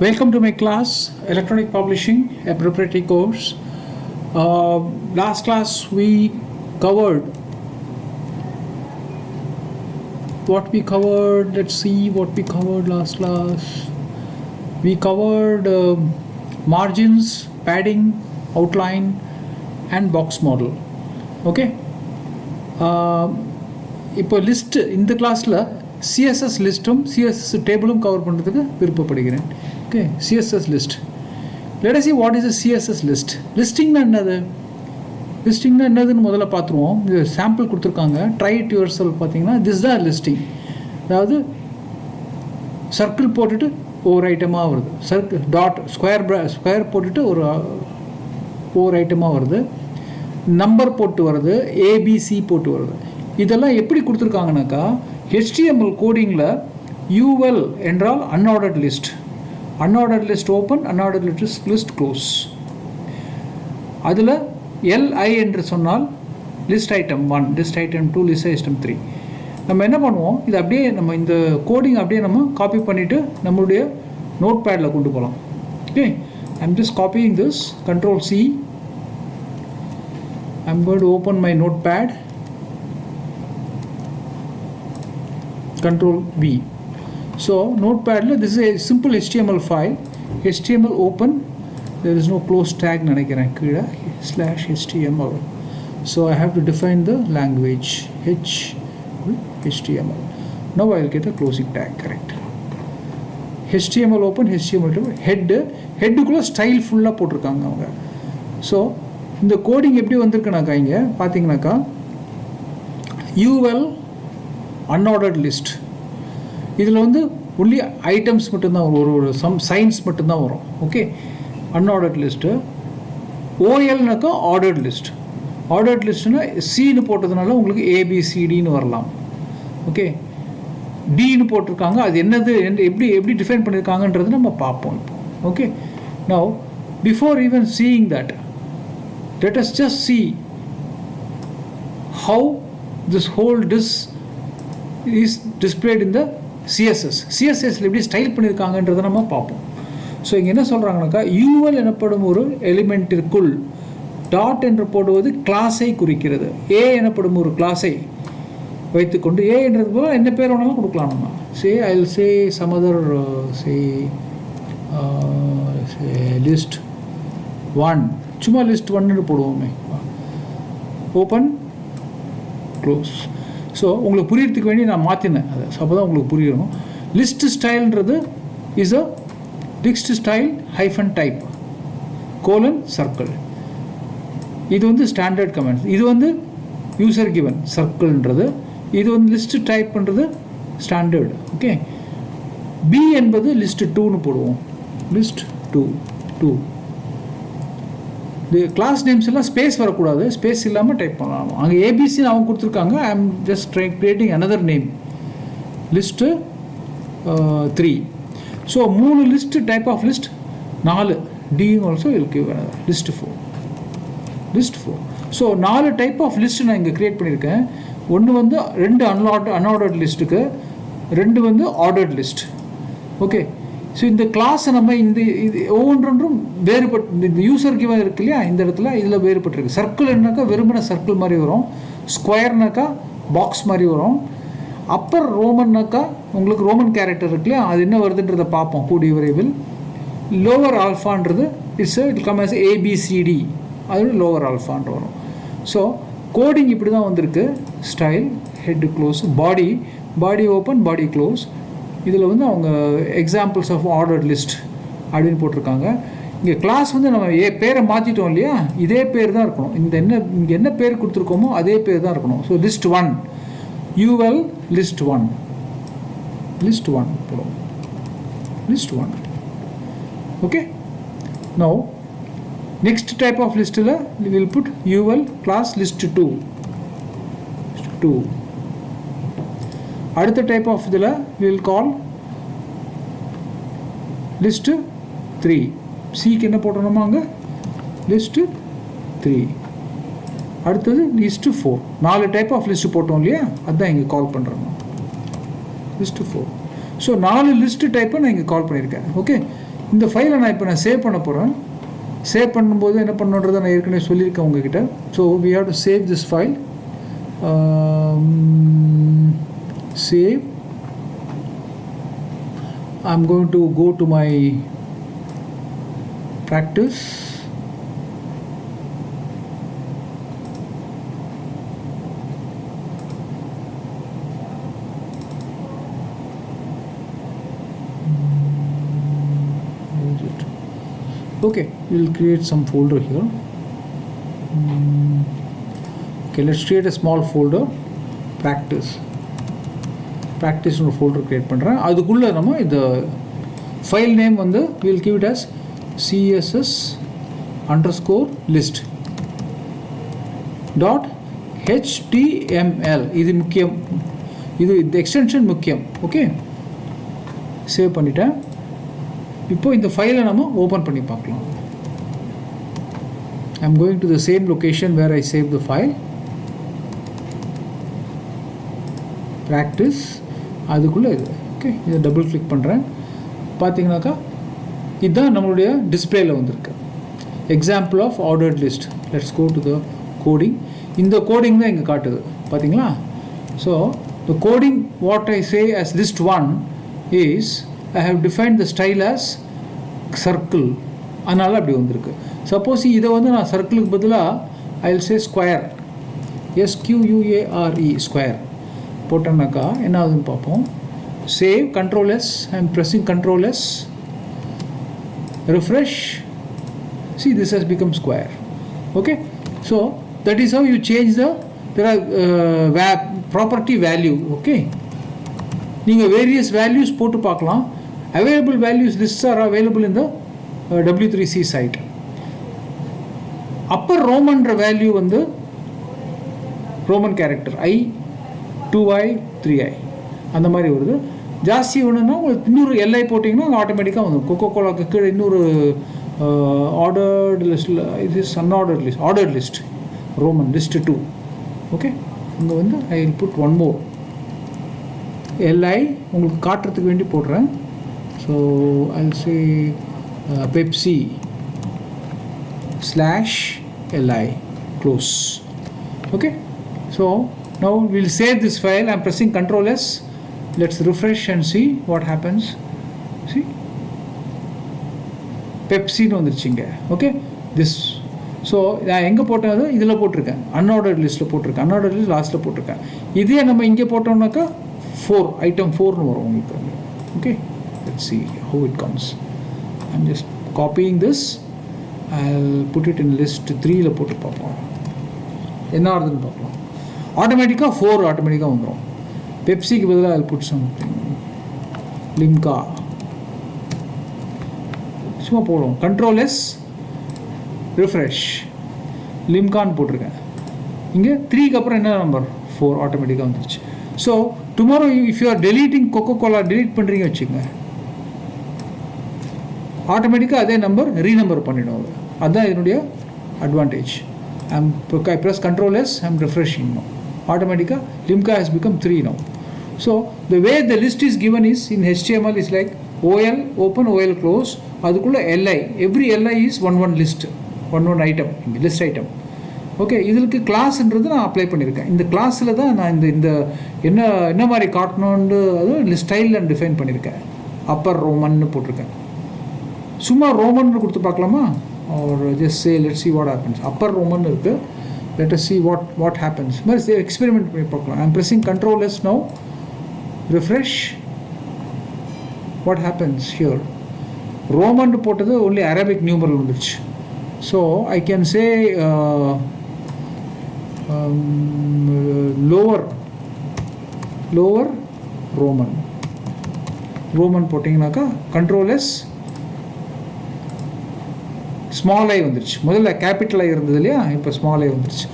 Welcome to my class, Electronic Publishing, a preparatory course. Last class we covered what we covered. Let's see what we covered last class. We covered margins, padding, outline, and box model. Okay. இப்போ list இந்த கிளாஸில் CSS லிஸ்ட்டும் CSS டேபிளும் cover பண்ணுறதுக்கு விருப்பப்படுகிறேன். Okay, CSS list. Let us see what is a CSS list. லிஸ்டிங்னா என்னது? லிஸ்டிங்னா என்னதுன்னு முதல்ல பார்த்துருவோம். இது சாம்பிள் கொடுத்துருக்காங்க. Try it yourself. பார்த்தீங்கன்னா திஸ் தான் லிஸ்டிங். அதாவது சர்க்கிள் போட்டுட்டு ஒவ்வொரு ஐட்டமாக வருது, சர்க்கிள் டாட் ஸ்கொயர் போட்டுட்டு ஒவ்வொரு ஐட்டமாக வருது, நம்பர் போட்டு வருது, ஏபிசி போட்டு வருது. இதெல்லாம் எப்படி கொடுத்துருக்காங்கனாக்கா, HTML கோடிங்கில் UL என்றால் unordered list, unordered list open, unordered list close. அதில் LI என்று சொன்னால் list item 1, list item 2, list item 3. நம்ம என்ன பண்ணுவோம், இது அப்படியே நம்ம இந்த கோடிங் அப்படியே நம்ம காப்பி பண்ணிவிட்டு நம்மளுடைய நோட் பேடில் கொண்டு போகலாம். Okay, I'm just copying this. Control C. I'm going to open my notepad. Control V. So notepad, this is a simple HTML file. HTML open. There is no close tag /HTML. So I have to define the language HTML. Now I will get the closing tag. Correct. HTML open, HTML head குள்ள style ஃபுல்லாக போட்டிருக்காங்க அவங்க. So இந்த coding எப்படி வந்திருக்குனாக்கா, இங்கே பார்த்தீங்கன்னாக்கா UL unordered list. இதில் வந்து ஒன்லி ஐட்டம்ஸ் மட்டும்தான் வரும், ஒரு சம் சைன்ஸ் மட்டும்தான் வரும். Okay, unordered list. OLனாக்கா ஆர்டர்ட் லிஸ்ட். ஆர்டர்ட் லிஸ்ட்னா சின்னு போட்டதுனால உங்களுக்கு ABCDன்னு வரலாம். ஓகே, டின்னு போட்டிருக்காங்க. அது என்னது, எப்படி டிஃபைன் பண்ணியிருக்காங்கன்றது நம்ம பார்ப்போம். Okay, now before even seeing that, let us just see how this whole is displayed in the CSS. CSSல எப்படி ஸ்டைல் பண்ணியிருக்காங்கன்றதை நம்ம பார்ப்போம். ஸோ இங்கே என்ன சொல்கிறாங்கனாக்கா, UL எனப்படும் ஒரு எலிமெண்ட்டிற்குள் டாட் என்று போடுவது கிளாஸை குறிக்கிறது. A எனப்படும் ஒரு கிளாஸை வைத்துக்கொண்டு, A என்றது போல என்ன பேர் வேணாலும் கொடுக்கலாம் நம்ம. Say I will say some other say list 1, சும்மா லிஸ்ட் 1ன்னு போடுவோமே. Open close. ஸோ உங்களுக்கு புரியறதுக்கு வேண்டி நான் மாற்றினேன் அதை. ஸோ அப்போ தான் உங்களுக்கு புரியணும். லிஸ்ட் ஸ்டைல்ன்றது is a list style -type :circle. இது வந்து ஸ்டாண்டர்ட் கமெண்ட்ஸ். இது வந்து யூசர் கிவன் சர்க்கிள்ன்றது. இது வந்து லிஸ்ட் டைப்ன்றது ஸ்டாண்டர்டு. ஓகே, B என்பது லிஸ்ட் 2ன்னு போடுவோம். லிஸ்ட் 2. இந்த கிளாஸ் நேம்ஸ் எல்லாம் ஸ்பேஸ் வரக்கூடாது, ஸ்பேஸ் இல்லாமல் டைப் பண்ணலாம். அங்கே ஏபிசின்னு அவங்க கொடுத்துருக்காங்க. I am just creating another name, list 3. So 3 list type of list 4. டியும் also will give list 4. So 4 type of list நான் இங்கே க்ரியேட் பண்ணியிருக்கேன். ஒன்று வந்து 2 அன்ஆர்டர்ட் லிஸ்ட்டுக்கு, 2 வந்து ஆர்டர்ட் லிஸ்ட். ஓகே, ஸோ இந்த கிளாஸை நம்ம இது ஒவ்வொன்றும் வேறுபட்டு, இந்த யூசர் கிவன் இருக்கு இல்லையா, இந்த இடத்துல இதில் வேறுபட்டுருக்கு. சர்க்கிள்னாக்கா வெறுமன சர்க்கிள் மாதிரி வரும், ஸ்கொயர்னாக்கா பாக்ஸ் மாதிரி வரும், அப்பர் ரோமன்னாக்கா உங்களுக்கு ரோமன் கேரக்டர் இருக்கு இல்லையா, அது என்ன வருதுன்றதை பார்ப்போம் கூடிய விரைவில். லோவர் ஆல்ஃபான்றது இட் கம் as ABCD, அது லோவர் ஆல்ஃபான்ற வரும். ஸோ கோடிங் இப்படி தான் வந்திருக்கு. Style, head close, body open, body close. இதில் வந்து அவங்க எக்ஸாம்பிள்ஸ் ஆஃப் ஆர்டர்ட் லிஸ்ட் அப்படின்னு போட்டிருக்காங்க. இங்கே கிளாஸ் வந்து நம்ம பேரை மாற்றிட்டோம் இல்லையா, இதே பேர் தான் இருக்கணும். இங்கே என்ன பேர் கொடுத்துருக்கோமோ அதே பேர் தான் இருக்கணும். ஸோ லிஸ்ட் 1, UL லிஸ்ட் 1 போடுவோம். List 1. Okay, now next type of லிஸ்ட்டில் will put UL class list 2. அடுத்த டைப் ஆஃப் இதில் வில் கால் லிஸ்ட்டு 3. சிக்கு என்ன போட்டோம்னா அங்கே லிஸ்ட்டு 3. அடுத்தது லிஸ்ட்டு 4. 4 டைப் ஆஃப் லிஸ்ட்டு போட்டோம் இல்லையா, அதுதான் இங்கே கால் பண்ணுறோம். லிஸ்ட்டு 4. ஸோ 4 லிஸ்ட் டைப்பை நான் இங்கே கால் பண்ணியிருக்கேன். ஓகே, இந்த ஃபைலை நான் இப்போ சேவ் பண்ண போகிறேன். சேவ் பண்ணும்போது என்ன பண்ணுன்றதை நான் ஏற்கனவே சொல்லியிருக்கேன் உங்ககிட்ட. So we have to save this file. Save. I'm going to go to my practice. Okay, we'll create some folder here. Okay, let's create a small folder, practice. ப்ராக்டிஸ்னு ஃபோல்டர் க்ரியேட் பண்ணுறேன். அதுக்குள்ளே நம்ம இந்த ஃபைல் நேம் வந்து will give it as css_list .html. இது முக்கியம், இது இந்த எக்ஸ்டென்ஷன் முக்கியம். ஓகே, சேவ் பண்ணிட்டேன். இப்போ இந்த ஃபைலை நம்ம ஓப்பன் பண்ணி பார்க்கலாம். I am going to the same location where I save the file. Practice, அதுக்குள்ளே இது. ஓகே, இதை டபுள் கிளிக் பண்ணுறேன். பார்த்தீங்கன்னாக்கா இதுதான் நம்மளுடைய டிஸ்பிளேயில் வந்திருக்கு. Example of ordered list. Let's go to the coding. இந்த கோடிங் தான் இங்கே காட்டுது, பார்த்தீங்களா? So the coding what I say as list 1 is I have defined the style as circle. அதனால் அப்படி வந்திருக்கு. சப்போஸ் இதை வந்து நான் சர்க்கிளுக்கு பதிலாக I will say square, SQUARE square போட்டோம்னாக்கா என்ன ஆகுதுன்னு பார்ப்போம். Save, Ctrl S, I am pressing Ctrl S, refresh. See, this has become square. Okay, so that is how you change the, there are property value. Okay, நீங்கள் various values போட்டு பார்க்கலாம். Available values lists are available in the W3C site. upper Roman value வந்து Roman character I, 2I, 3I அந்த மாதிரி வருது. ஜாஸ்தி வேணும்னா உங்களுக்கு இன்னொரு எல்ஐ போட்டிங்கன்னா ஆட்டோமேட்டிக்காக வந்துடும். கொக்கோ கோலாக்கு கீழே இன்னொரு ஆர்டர்டு லிஸ்ட்டில் இது is unordered list, ordered list Roman list 2. Okay, இங்கே வந்து I will put one more LI உங்களுக்கு காட்டுறதுக்கு வேண்டி போடுறேன். So I will say Pepsi/LI close. Okay, so now we'll save this file. I'm pressing Ctrl S. Let's refresh and see what happens. See, Pepsi nu vandiruchinga. Okay, this. So நான் எங்கே போட்டது இதில் போட்டிருக்கேன், unordered லிஸ்ட்டில் போட்டிருக்கேன். Unordered list லாஸ்ட்டில் போட்டிருக்கேன். இதே நம்ம இங்கே போட்டோம்னாக்கா 4 item 4னு வரும் உங்களுக்கு. Okay, let's see how it comes. I'm just copying this. I'll put it in list 3ல போட்டு பார்ப்போம் என்ன ஆகுதுன்னு பார்க்கலாம். ஆட்டோமேட்டிக்காக 4 ஆட்டோமேட்டிக்காக வந்துடும். பெப்சிக்கு பதிலாக I'll put something லிம்கா சும்மா போடுவோம். Ctrl S, refresh, லிம்கான்னு போட்டிருக்கேன். இங்கே 3க்கு அப்புறம் என்ன நம்பர் 4 ஆட்டோமேட்டிக்காக வந்துருச்சு. So tomorrow if you are deleting Coca Cola delete பண்ணுறீங்க வச்சுங்க, ஆட்டோமேட்டிக்காக அதே நம்பர் ரீநம்பர் பண்ணிடும். அதுதான் இதனுடைய advantage. I press Ctrl S, I am refreshing now. ஆட்டோமேட்டிக்காக Limca has become 3 now. So the way the list is given is in HTML is like OL open, OL close, அதுக்குள்ளே LI, every LI is one list, one item, இங்கே list item. Okay, இதுக்கு கிளாஸ்ன்றது நான் apply பண்ணியிருக்கேன். இந்த கிளாஸில் தான் நான் இந்த என்ன மாதிரி காட்டணுன்னு அது ஸ்டைலில் நான் டிஃபைன் பண்ணியிருக்கேன். அப்பர் ரோமன்னு போட்டிருக்கேன். சும்மா ரோமன்னு கொடுத்து பார்க்கலாமா? or just say let's see what happens. upper Roman இருக்கு. Let us see what happens. மாதிரி எக்ஸ்பெரிமெண்ட் பண்ணி பார்க்கலாம். I'm pressing Ctrl S now. Refresh. What happens here? Roman போட்டது only Arabic numeral வந்துருச்சு. So I can say lower Roman போட்டிங்கனாக்கா Ctrl S, small ஐ வந்துருச்சு. முதல்ல capital ஐ இருந்தது இல்லையா, இப்போ ஸ்மால் ஐ வந்துருச்சு.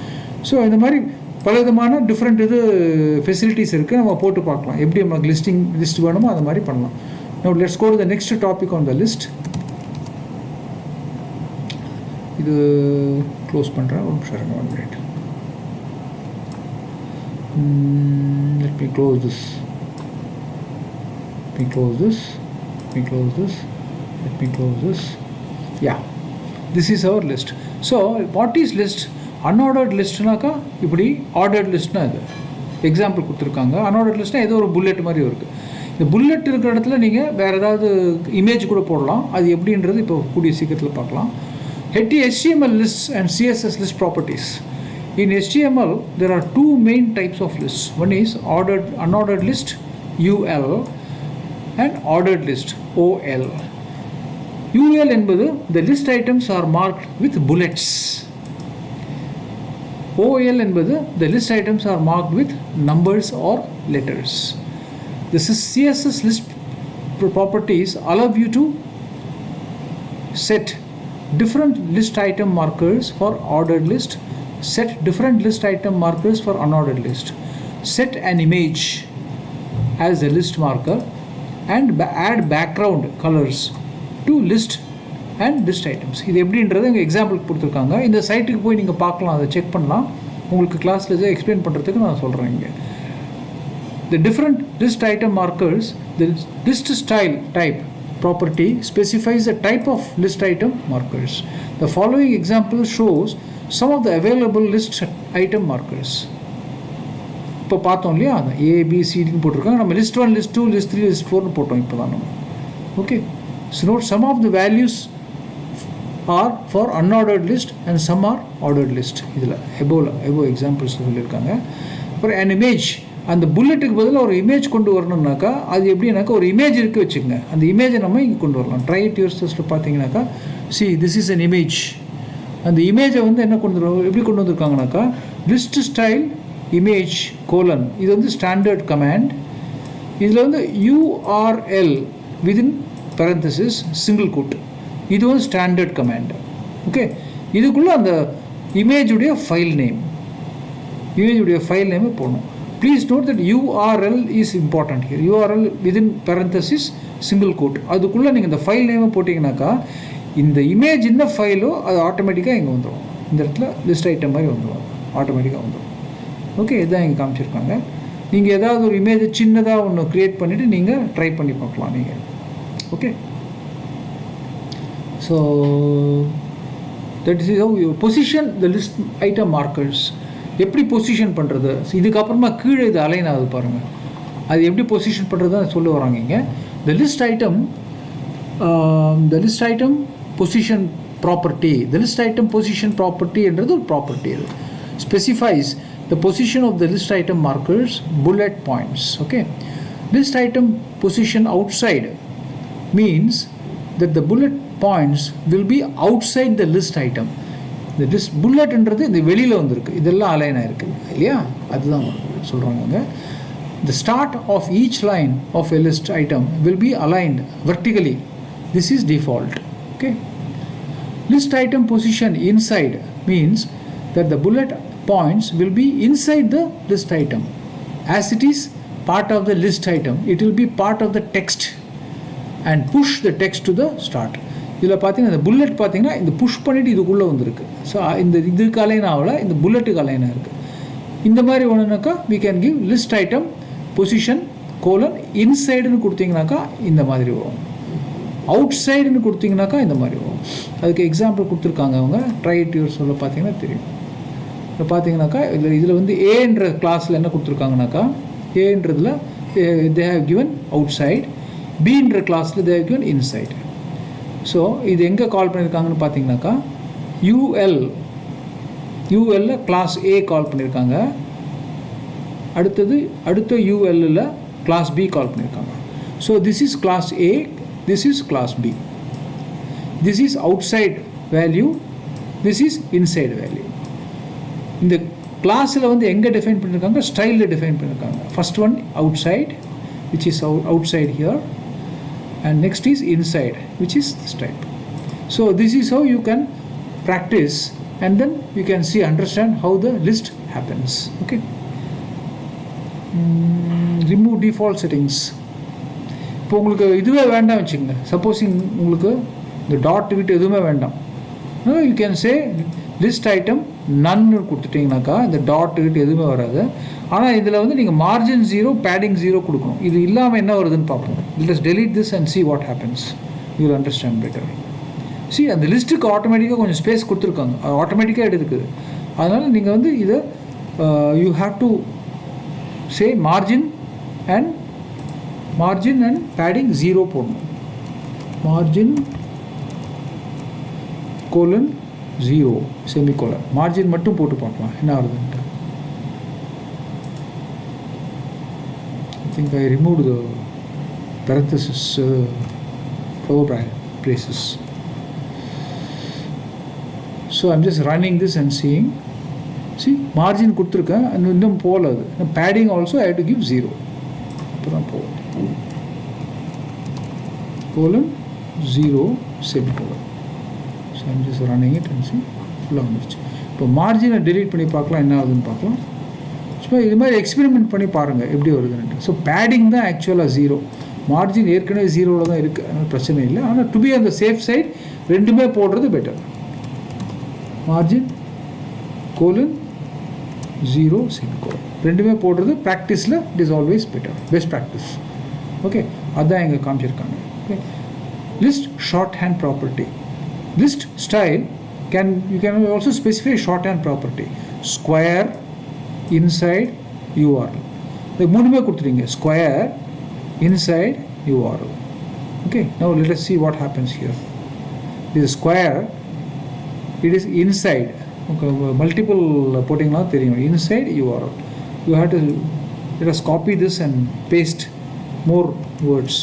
ஸோ இந்த மாதிரி பல விதமான டிஃப்ரெண்ட் ஃபெசிலிட்டிஸ் இருக்குது. நம்ம போட்டு பார்க்கலாம் எப்படி நமக்கு லிஸ்ட் வேணுமோ அது மாதிரி பண்ணலாம். Now let's go to the next topic on the list. இது க்ளோஸ் பண்ணுறேன். ஒரு நிமிஷம் இருங்க, 1 minute. Let me close this. let me close this. Yeah, this is our list. So what is list? Unordered listனாக்கா இப்படி ஆர்டர்ட் லிஸ்ட்னா இது example கொடுத்துருக்காங்க. Unordered லிஸ்ட்னா ஏதோ ஒரு புல்லெட் மாதிரி இருக்குது. இந்த புல்லெட் இருக்கிற இடத்துல நீங்கள் வேறு ஏதாவது இமேஜ் கூட போடலாம். அது எப்படின்றது இப்போ கூடிய சீக்கிரத்தில் பார்க்கலாம். HTML lists and CSS list properties. In HTML, there are two main types of lists. One is unordered list, UL, and ordered list, OL. UL என்பது the list items are marked with bullets. OL என்பது the list items are marked with numbers or letters. This is CSS list properties allow you to set different list item markers for ordered list, set different list item markers for unordered list, set an image as a list marker, and add background colors to list and list items. இது எப்படின்றது இங்கே example கொடுத்துருக்காங்க. இந்த சைட்டுக்கு போய் நீங்கள் பார்க்கலாம், அதை check பண்ணலாம். உங்களுக்கு கிளாஸில் எக்ஸ்பிளைன் பண்ணுறதுக்கு நான் சொல்கிறேன். இங்கே the different list item markers, the list style type property specifies the type of list item markers. The following example shows some of the available list item markers. இப்போ பார்த்தோம் இல்லையா, அந்த ABCDன்னு போட்டிருக்காங்க. நம்ம list 1, list 2, list 3, list 4ன்னு போட்டோம் இப்போ தான் நம்ம. Okay, so note some of the values are for unordered list and some are ordered list. இதில் above examples சொல்லியிருக்காங்க. அப்புறம் an image, அந்த புல்லெட்டுக்கு பதிலாக ஒரு இமேஜ் கொண்டு வரணும்னாக்கா அது எப்படின்னாக்கா ஒரு இமேஜ் இருக்குது வச்சுக்கோங்க. அந்த இமேஜை நம்ம இங்கே கொண்டு வரலாம். ட்ரை இட் யுவர் செல்ஃபில் பார்த்தீங்கன்னாக்கா see this is an image. அந்த இமேஜை வந்து என்ன எப்படி கொண்டு வந்திருக்காங்கனாக்கா லிஸ்ட் ஸ்டைல் இமேஜ் கோலன், இது வந்து ஸ்டாண்டர்ட் கமாண்ட். இதில் வந்து URL within parenthesis single quote, இது வந்து ஸ்டாண்டர்ட் கமாண்ட். ஓகே, இதுக்குள்ளே அந்த இமேஜுடைய ஃபைல் நேமை போடணும். Please note that URL is important here. URL within parenthesis single quote. அதுக்குள்ளே நீங்கள் இந்த ஃபைல் நேமை போட்டிங்கனாக்கா இந்த இமேஜ் என்ன ஃபைலோ அது ஆட்டோமேட்டிக்காக இங்கே வந்துடும். இந்த இடத்துல லிஸ்ட் ஐட்டம் மாதிரி வந்துடும், ஆட்டோமேட்டிக்காக வந்துடும். ஓகே, இதுதான் இங்கே காமிச்சிருக்காங்க. நீங்கள் ஏதாவது ஒரு இமேஜ் சின்னதாக ஒன்று க்ரியேட் பண்ணிவிட்டு நீங்கள் ட்ரை பண்ணி பார்க்கலாம் நீங்கள். Okay, so that is how you position the list item markers. எப்படி பொசிஷன் பண்ணுறது, இதுக்கப்புறமா கீழே இது அலைன் ஆகுது பாருங்கள், அது எப்படி பொசிஷன் பண்ணுறதுன்னு சொல்ல வராங்க இங்கே. The list item position property, the list item position ப்ராப்பர்ட்டின்றது ஒரு ப்ராப்பர்ட்டி. அது specifies the position of the list item markers bullet points. Okay, list item position outside means that the bullet points will be outside the list item. இந்த list புல்லட்ன்றது இந்த வெளியில் வந்திருக்கு, இதெல்லாம் align ஆகிருக்கு இல்லையா, அதுதான் சொல்கிறாங்க. The start of each line of a list item will be aligned vertically. This is default. Okay, list item position inside means that the bullet points will be inside the list item. As it is part of the list item, it will be part of the text and push the text to the start. இதில் பார்த்தீங்கன்னா இந்த bullet பார்த்தீங்கன்னா இந்த push பண்ணிவிட்டு இதுக்குள்ளே வந்துருக்கு. So இந்த இதுக்கு அலைன் ஆகலை, இந்த புல்லட்டுக்கு அலைனாக இருக்குது. இந்த மாதிரி ஒன்றுனாக்கா we can give list item position colon இன்சைடுன்னு கொடுத்தீங்கனாக்கா இந்த மாதிரி வரும், அவுட் சைடுன்னு கொடுத்தீங்கனாக்கா இந்த மாதிரி வரும். அதுக்கு எக்ஸாம்பிள் கொடுத்துருக்காங்க அவங்க, ட்ரை இட் யுவர் சொல்ல பார்த்தீங்கன்னா தெரியும். இப்போ பார்த்தீங்கன்னாக்கா இதில் வந்து ஏன்ற கிளாஸில் என்ன கொடுத்துருக்காங்கனாக்கா ஏன்றதில் they have given outside, பீன்ற கிளாஸில் they have given inside. So இது எங்கே கால் பண்ணியிருக்காங்கன்னு பார்த்தீங்கன்னாக்கா யூஎல்ல கிளாஸ் ஏ கால் பண்ணியிருக்காங்க, அடுத்த யூஎல்லில் கிளாஸ் பி கால் பண்ணியிருக்காங்க. So this is class A, this is class B, this is outside value, this is inside value. இந்த கிளாஸில் வந்து எங்கே டிஃபைன் பண்ணியிருக்காங்க, ஸ்டைலில் டிஃபைன் பண்ணியிருக்காங்க. First one outside which is outside here, and next is inside which is this type. So this is how you can practice, and then you can see, understand how the list happens. Okay, remove default settings. இப்போ உங்களுக்கு இதுவே வேண்டாம் வச்சுக்கோங்க, supposing உங்களுக்கு இந்த dot விட்டு எதுவுமே வேண்டாம், you can say list item நன்னு கொடுத்துட்டிங்கனாக்கா இந்த டாட் விட்டு எதுவுமே வராது. ஆனால் இதில் வந்து நீங்கள் மார்ஜின் 0 பேடிங் 0 கொடுக்கணும். இது இல்லாமல் என்ன வருதுன்னு பார்ப்போம். Let's delete this and see what happens. You will understand better. C அந்த லிஸ்ட்டுக்கு ஆட்டோமேட்டிக்காக கொஞ்சம் ஸ்பேஸ் கொடுத்துருக்காங்க, அது ஆட்டோமேட்டிக்காக எடுத்துக்குது. அதனால் நீங்கள் வந்து இதை you have to say margin and padding 0 போடணும். Margin colon 0 semicolon. மார்ஜின் மட்டும் போட்டு பார்க்கலாம் என்ன ஆகுதுன்ட்டு. I think I remove the parenthesis flower braces. So I'm just running this and seeing. See margin கொடுத்துருக்கேன், இன்னும் போகல. அது padding also I have to give 0. அப்புறம் போகும் colon 0 semicolon. So I'm just running it and see ஃபுல்லாக வந்துருச்சு. இப்போ மார்ஜினை delete பண்ணி பார்க்கலாம் என்ன ஆகுதுன்னு பார்க்கலாம். ஸோ இது மாதிரி எக்ஸ்பெரிமெண்ட் பண்ணி பாருங்கள் எப்படி வருதுன்ட்டு. ஸோ பேடிங் தான் ஆக்சுவலாக 0, மார்ஜின் ஏற்கனவே 0வில் தான் இருக்குது, அதனால் பிரச்சனை இல்லை. ஆனால் டு பி அந்த சேஃப் சைட் ரெண்டுமே போடுறது பெட்டர். மார்ஜின் கோலன் 0 செமிகோலன் ரெண்டுமே போடுறது ப்ராக்டிஸில் it is always better, best practice. Okay, அதுதான் இங்கே காமிச்சிருக்காங்க. Okay, list shorthand property. List style you can also specify shorthand property. Square inside URL. The மூணுமே கொடுத்துருங்க, square inside URL. Okay, now let us see what happens here. This square, it is inside. Okay, multiple போட்டிங்கன்னா தெரியும், inside URL. You have to let us copy this and paste more words.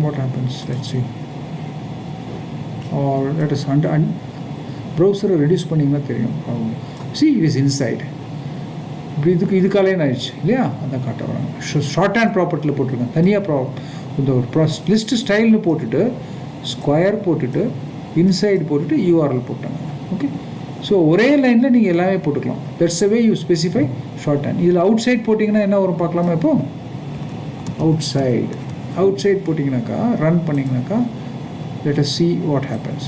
What happens? Let's see. Or let us browser reduce பண்ணிங்கன்னா தெரியும். See, it is inside. இதுக்காலே ஆயிடுச்சு இல்லையா, அதான் காட்ட வராங்க. Short hand ப்ராப்பர்ட்டியில் போட்டிருக்கேன் தனியாக இந்த ஒரு லிஸ்ட் ஸ்டைல்னு போட்டுட்டு ஸ்கொயர் போட்டுட்டு இன்சைட் போட்டுட்டு யூஆர்எல் போட்டாங்க. ஓகே, ஸோ ஒரே லைனில் நீங்கள் எல்லாமே போட்டுக்கலாம். That's way you specify shorthand. இதில் அவுட் சைட் போட்டிங்கன்னா என்ன வரும் பார்க்கலாமா? இப்போ அவுட் சைட் போட்டிங்கனாக்கா, ரன் பண்ணிங்கனாக்கா, let us see what happens.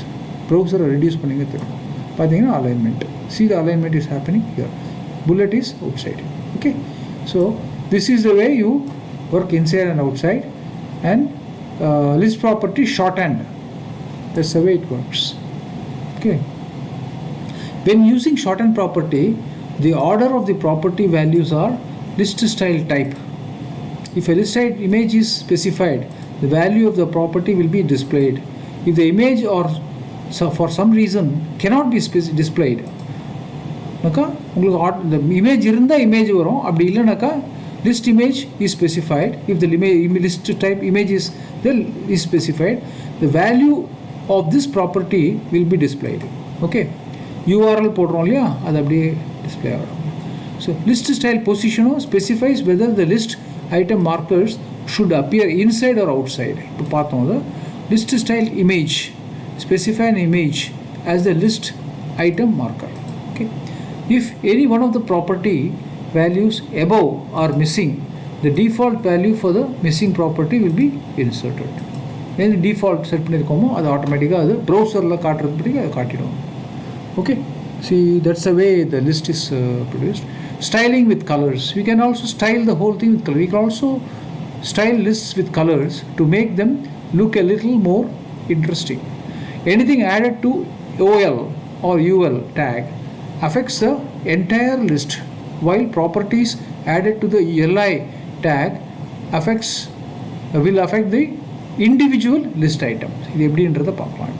ப்ரௌசரை ரெடியூஸ் பண்ணிங்க தெரியும். பார்த்தீங்கன்னா alignment, see the alignment is happening here. Bullet is outside. Okay, so this is the way you work inside and outside. And list property shorthand, that's the way it works. Okay, when using shorthand property, the order of the property values are list style type. If a list style image is specified, the value of the property will be displayed. If the image or for some reason cannot be displayed, நக்கா உங்களுக்கு இந்த image இருந்தால் image வரும், அப்படி இல்லைனாக்கா list image is specified. If the list type image is specified, the value of this property will be displayed. Okay, URL போடுறோம் இல்லையா, அது அப்படியே டிஸ்பிளே ஆகும். ஸோ லிஸ்ட் ஸ்டைல் பொசிஷனும் specifies whether the list item markers should appear inside or outside. இப்போ பார்த்தோம், அது list style image specify an image as the list item marker. Okay, if any one of the property values above are missing, the default value for the missing property will be inserted. When the default set பண்ணிருக்கோமோ அது ஆட்டோமேட்டிக்காக அது ப்ரௌசரில் காட்டுறதுக்கு அதை காட்டிடும். Okay, see, that's the way the list is produced. Styling with colors, we can also style the whole thing with color. We can also style lists with colors to make them look a little more interesting. Anything added to OL or UL tag affects the entire list, while properties added to the LI tag will affect the individual list items. இது எப்படின்றத பார்க்கலாம்.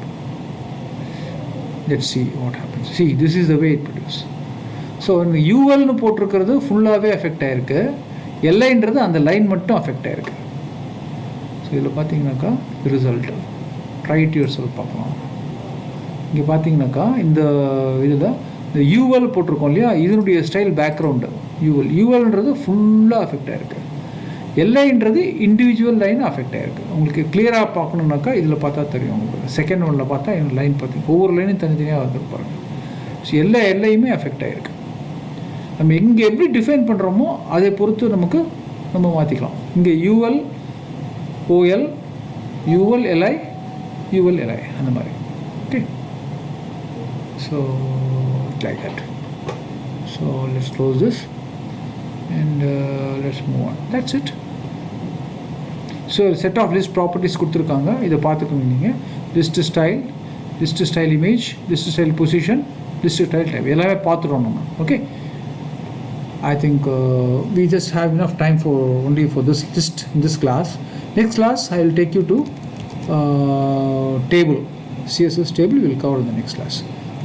Let's see what happens. See, this is the way it produces. So இந்த யூஎல்னு போட்டிருக்கிறது ஃபுல்லாகவே affect ஆகிருக்கு, எல்ஐன்றது அந்த line மட்டும் affect ஆகிருக்கு. ஸோ இதில் பார்த்தீங்கன்னாக்கா ரிசல்ட் ரைட் யுவர் செல்ஃப் பார்க்கலாம். இங்கே பார்த்தீங்கன்னாக்கா இந்த இதில் இந்த யூஎல் போட்டிருக்கோம் இல்லையா, இதனுடைய ஸ்டைல் பேக்ரவுண்டு யூஎல்ன்றது ஃபுல்லாக அஃபெக்ட் ஆகிருக்கு. எல்ஐன்றது இண்டிவிஜுவல் லைன் அஃபெக்ட் ஆகிருக்கு. உங்களுக்கு கிளியராக பார்க்கணுன்னாக்கா இதில் பார்த்தா தெரியும். உங்களுக்கு செகண்ட் ஒன்னில் பார்த்தா இந்த லைன் பார்த்தீங்க, ஒவ்வொரு லைனும் தனித்தனியாக வந்துருப்பாருங்க. ஸோ எல்லையுமே அஃபெக்ட் ஆகிருக்கு. நம்ம இங்கே எப்படி டிஃபைன் பண்ணுறோமோ அதை பொறுத்து நம்ம மாற்றிக்கலாம். இங்கே UL OL, UL LI, UL LI அந்த மாதிரி. Okay, so like that. So let's close this. and let's move on. That's it. So set of list properties கொடுத்துருக்காங்க, இதை பார்த்துக்கோங்க நீங்கள். List style image, list style position, list style type எல்லாமே பார்த்துட்டோம் நம்ம. Okay, I think we just have enough time for only for this list in this class. Next class I will take you to table, CSS table we will cover in the next class.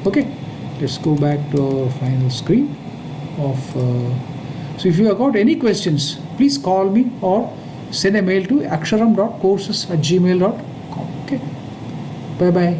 Okay, let's go back to our final screen of so if you have got any questions, please call me or send a mail to aksharam.courses@gmail.com. Okay, bye bye.